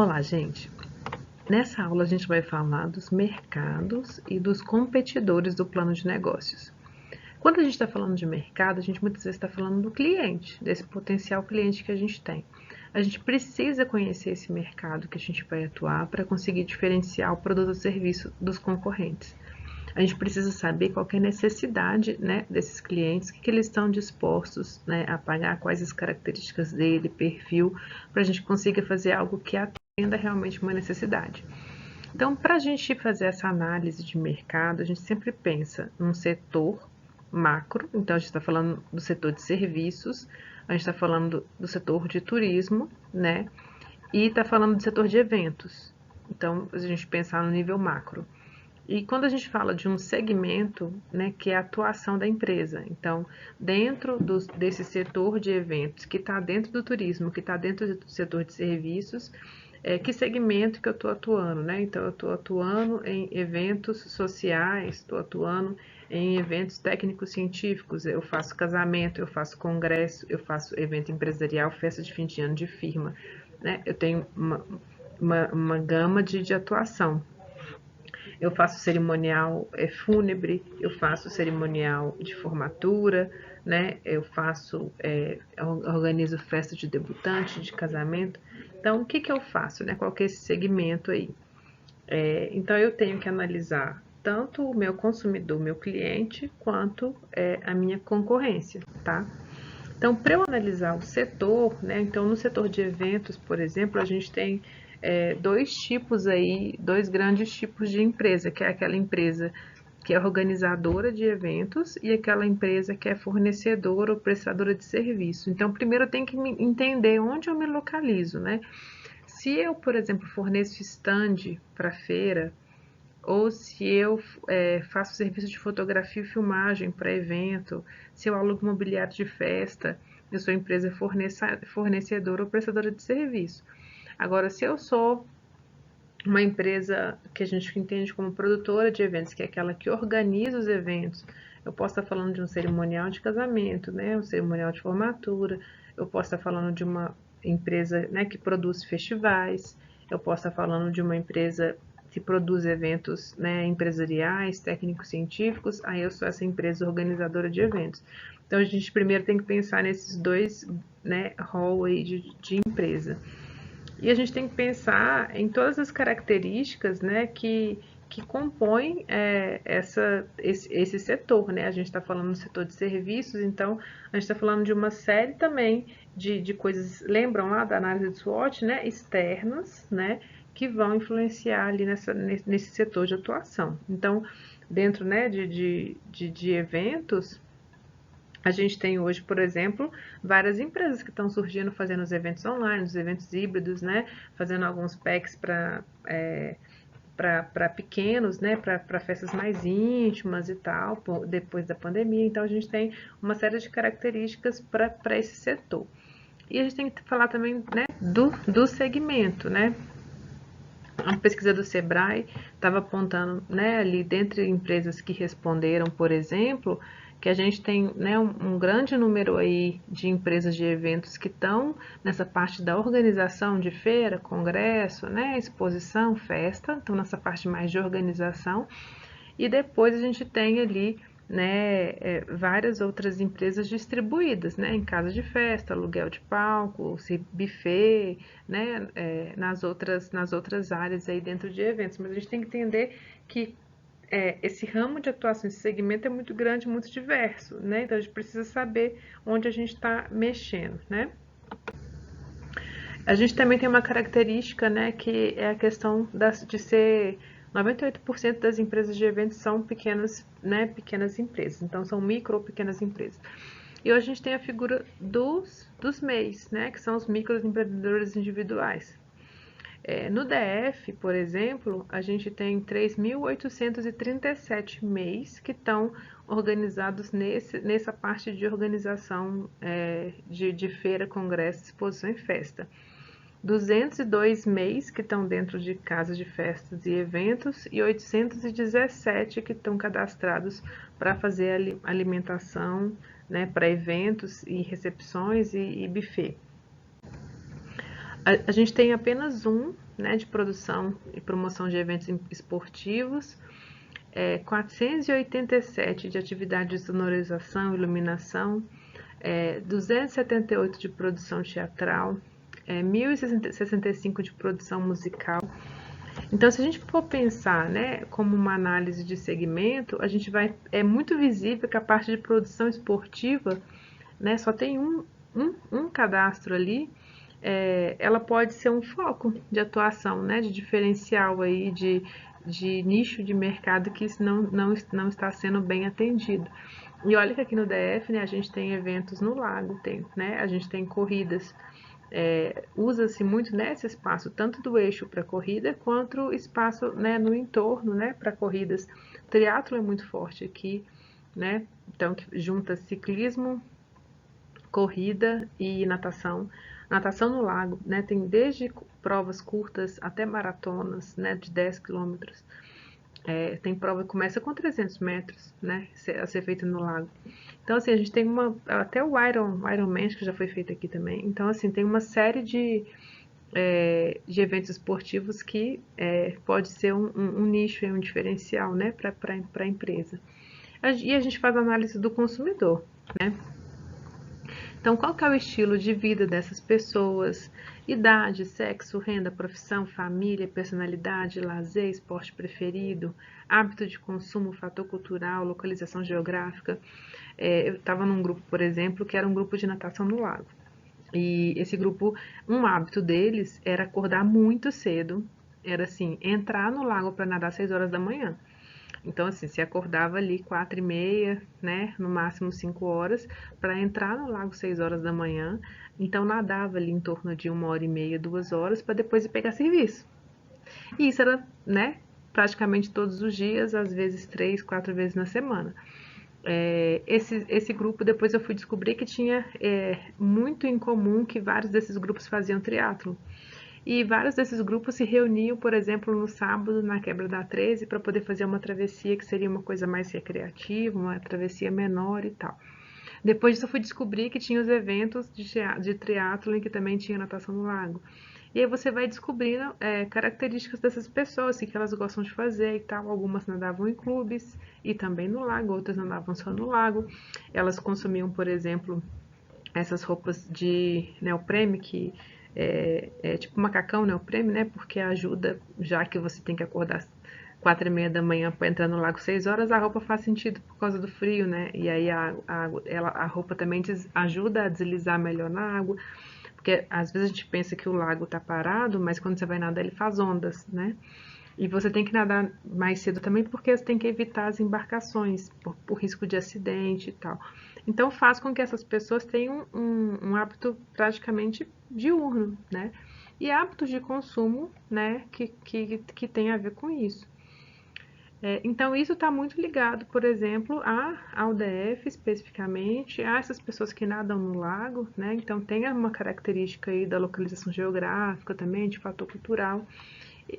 Olá, gente! Nessa aula a gente vai falar dos mercados e dos competidores do plano de negócios. Quando a gente está falando de mercado, a gente muitas vezes está falando do cliente, desse potencial cliente que a gente tem. A gente precisa conhecer esse mercado que a gente vai atuar para conseguir diferenciar o produto ou serviço dos concorrentes. A gente precisa saber qual que é a necessidade, né, desses clientes, o que eles estão dispostos, né, a pagar, quais as características dele, perfil, para a gente consiga fazer algo que atenda realmente uma necessidade. Então, para a gente fazer essa análise de mercado, a gente sempre pensa num setor macro, então a gente está falando do setor de serviços, a gente está falando do setor de turismo, né, e está falando do setor de eventos. Então, a gente pensar no nível macro. E quando a gente fala de um segmento, né, que é a atuação da empresa, então, dentro desse setor de eventos, que está dentro do turismo, que está dentro do setor de serviços, que segmento que eu estou atuando, né? Então, eu estou atuando em eventos sociais, estou atuando em eventos técnicos científicos, eu faço casamento, eu faço congresso, eu faço evento empresarial, festa de fim de ano de firma, né? Eu tenho uma gama de atuação. Eu faço cerimonial fúnebre, eu faço cerimonial de formatura, né? Eu faço, organizo festa de debutante, de casamento. Então, o que que eu faço, né? Qual que é esse segmento aí? Então, eu tenho que analisar tanto o meu consumidor, meu cliente, quanto a minha concorrência, tá? Então, para eu analisar o setor, né? Então, no setor de eventos, por exemplo, a gente tem dois grandes tipos de empresa, que é aquela empresa que é organizadora de eventos e aquela empresa que é fornecedora ou prestadora de serviço. Então, primeiro eu tenho que entender onde eu me localizo, né? Se eu, por exemplo, forneço stand para feira, ou se eu faço serviço de fotografia e filmagem para evento, se eu alugo mobiliário de festa, eu sou empresa fornecedora ou prestadora de serviço. Agora, se eu sou uma empresa que a gente entende como produtora de eventos, que é aquela que organiza os eventos, eu posso estar falando de um cerimonial de casamento, né, um cerimonial de formatura, eu posso estar falando de uma empresa, né, que produz festivais, eu posso estar falando de uma empresa que produz eventos, né, empresariais, técnicos científicos, aí eu sou essa empresa organizadora de eventos. Então a gente primeiro tem que pensar nesses dois, né, rol aí de empresa. E a gente tem que pensar em todas as características, né, que compõem esse setor, né? A gente está falando do setor de serviços, então a gente está falando de uma série também de coisas, lembram lá da análise de SWOT, né, externas, né, que vão influenciar ali nesse setor de atuação. Então, dentro, né, de eventos, a gente tem hoje, por exemplo, várias empresas que estão surgindo fazendo os eventos online, os eventos híbridos, né? Fazendo alguns packs para pequenos, né? Para festas mais íntimas e tal, depois da pandemia. Então, a gente tem uma série de características para esse setor. E a gente tem que falar também, né, do segmento, né? A pesquisa do Sebrae estava apontando, né, ali dentre empresas que responderam, por exemplo, que a gente tem, né, um grande número aí de empresas de eventos que estão nessa parte da organização de feira, congresso, né, exposição, festa, então nessa parte mais de organização. E depois a gente tem ali, né, várias outras empresas distribuídas, né, em casa de festa, aluguel de palco, buffet, né, nas outras áreas aí dentro de eventos. Mas a gente tem que entender que esse ramo de atuação, esse segmento é muito grande, muito diverso, né? Então a gente precisa saber onde a gente está mexendo, né? A gente também tem uma característica, né, que é a questão de ser 98% das empresas de eventos são pequenas, né, pequenas empresas, então são micro ou pequenas empresas. E hoje a gente tem a figura dos MEIs, né, que são os microempreendedores individuais. No DF, por exemplo, a gente tem 3.837 MEIs que estão organizados nessa parte de organização de feira, congresso, exposição e festa. 202 MEIs que estão dentro de casas de festas e eventos e 817 que estão cadastrados para fazer alimentação, né, para eventos e recepções e buffet. A gente tem apenas um, né, de produção e promoção de eventos esportivos, 487 de atividade de sonorização, iluminação, 278 de produção teatral, 1.065 de produção musical. Então, se a gente for pensar, né, como uma análise de segmento, é muito visível que a parte de produção esportiva, né, só tem um cadastro ali. Ela pode ser um foco de atuação, né, de diferencial aí, de nicho de mercado que não está sendo bem atendido. E olha que aqui no DF, né, a gente tem eventos no lago, né, a gente tem corridas. Usa-se muito nesse espaço, tanto do eixo para corrida, quanto o espaço, né, no entorno, né, para corridas. O triatlo é muito forte aqui, né, então junta ciclismo, corrida e natação. Natação no lago, né, tem desde provas curtas até maratonas, né, de 10 quilômetros. Tem prova que começa com 300 metros, né, a ser feita no lago. Então, assim, a gente tem até o Ironman, que já foi feito aqui também. Então, assim, tem uma série de eventos esportivos que pode ser um nicho, um diferencial, né, para a empresa. E a gente faz análise do consumidor, né? Então, qual que é o estilo de vida dessas pessoas? Idade, sexo, renda, profissão, família, personalidade, lazer, esporte preferido, hábito de consumo, fator cultural, localização geográfica. Eu estava num grupo, por exemplo, que era um grupo de natação no lago. E esse grupo, um hábito deles era acordar muito cedo, era assim, entrar no lago para nadar às 6 horas da manhã. Então, assim, se acordava ali 4h30, né, no máximo 5 horas, para entrar no lago 6 horas da manhã. Então, nadava ali em torno de 1h30, 2 horas, para depois ir pegar serviço. E isso era, né, praticamente todos os dias, às vezes 3, 4 vezes na semana. Esse grupo, depois eu fui descobrir que tinha muito em comum que vários desses grupos faziam triatlo. E vários desses grupos se reuniam, por exemplo, no sábado, na Quebra da 13, para poder fazer uma travessia que seria uma coisa mais recreativa, uma travessia menor e tal. Depois disso, eu fui descobrir que tinha os eventos de triatlo em que também tinha natação no lago. E aí você vai descobrindo características dessas pessoas, o que elas gostam de fazer e tal. Algumas nadavam em clubes e também no lago, outras nadavam só no lago. Elas consumiam, por exemplo, essas roupas de neoprene, que é tipo macacão neoprene, né? Porque ajuda, já que você tem que acordar 4h30 da manhã para entrar no lago 6 horas, a roupa faz sentido por causa do frio, né? E aí a roupa também ajuda a deslizar melhor na água, porque às vezes a gente pensa que o lago tá parado, mas quando você vai nadar ele faz ondas, né? E você tem que nadar mais cedo também porque você tem que evitar as embarcações por risco de acidente e tal. Então faz com que essas pessoas tenham um hábito praticamente diurno, né? E hábitos de consumo, né, que tem a ver com isso. Então isso está muito ligado, por exemplo, ao DF especificamente, a essas pessoas que nadam no lago, né? Então tem uma característica aí da localização geográfica também, de fator cultural.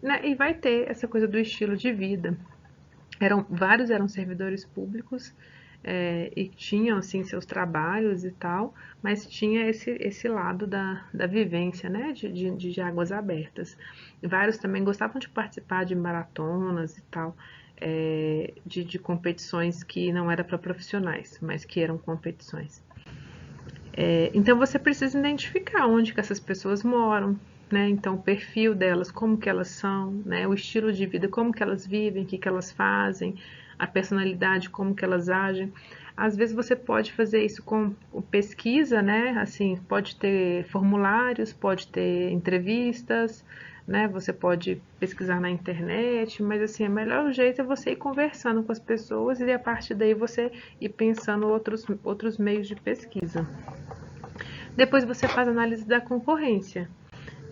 Né, e vai ter essa coisa do estilo de vida. Vários eram servidores públicos e tinham assim seus trabalhos e tal, mas tinha esse lado da vivência, né, de águas abertas. Vários também gostavam de participar de maratonas e tal, de competições que não eram para profissionais, mas que eram competições. Então você precisa identificar onde que essas pessoas moram, né? Então o perfil delas, como que elas são, né? O estilo de vida, como que elas vivem, o que que elas fazem, a personalidade, como que elas agem. Às vezes você pode fazer isso com pesquisa, né? Assim, pode ter formulários, pode ter entrevistas, né? Você pode pesquisar na internet, mas assim, o melhor jeito é você ir conversando com as pessoas e a partir daí você ir pensando outros meios de pesquisa. Depois você faz análise da concorrência.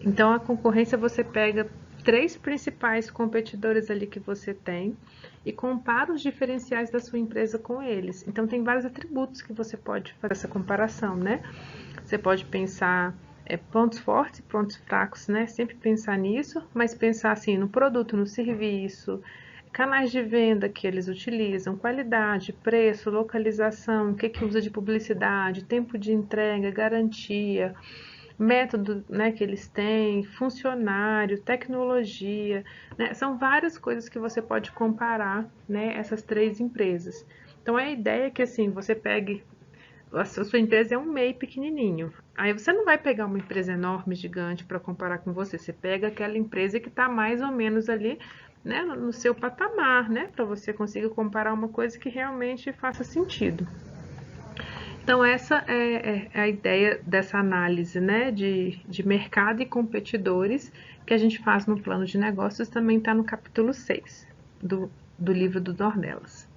Então, a concorrência você pega 3 principais competidores ali que você tem e compara os diferenciais da sua empresa com eles. Então, tem vários atributos que você pode fazer essa comparação, né? Você pode pensar pontos fortes e pontos fracos, né? Sempre pensar nisso, mas pensar assim no produto, no serviço, canais de venda que eles utilizam, qualidade, preço, localização, o que usa de publicidade, tempo de entrega, garantia, método, né, que eles têm, funcionário, tecnologia, né, são várias coisas que você pode comparar, né, essas três empresas. Então a ideia é que assim, você pegue, a sua empresa é um MEI pequenininho, aí você não vai pegar uma empresa enorme, gigante para comparar com você pega aquela empresa que está mais ou menos ali, né, no seu patamar, né, para você conseguir comparar uma coisa que realmente faça sentido. Então, essa é a ideia dessa análise, né, de mercado e competidores que a gente faz no plano de negócios, também está no capítulo 6 do livro do Dornelas.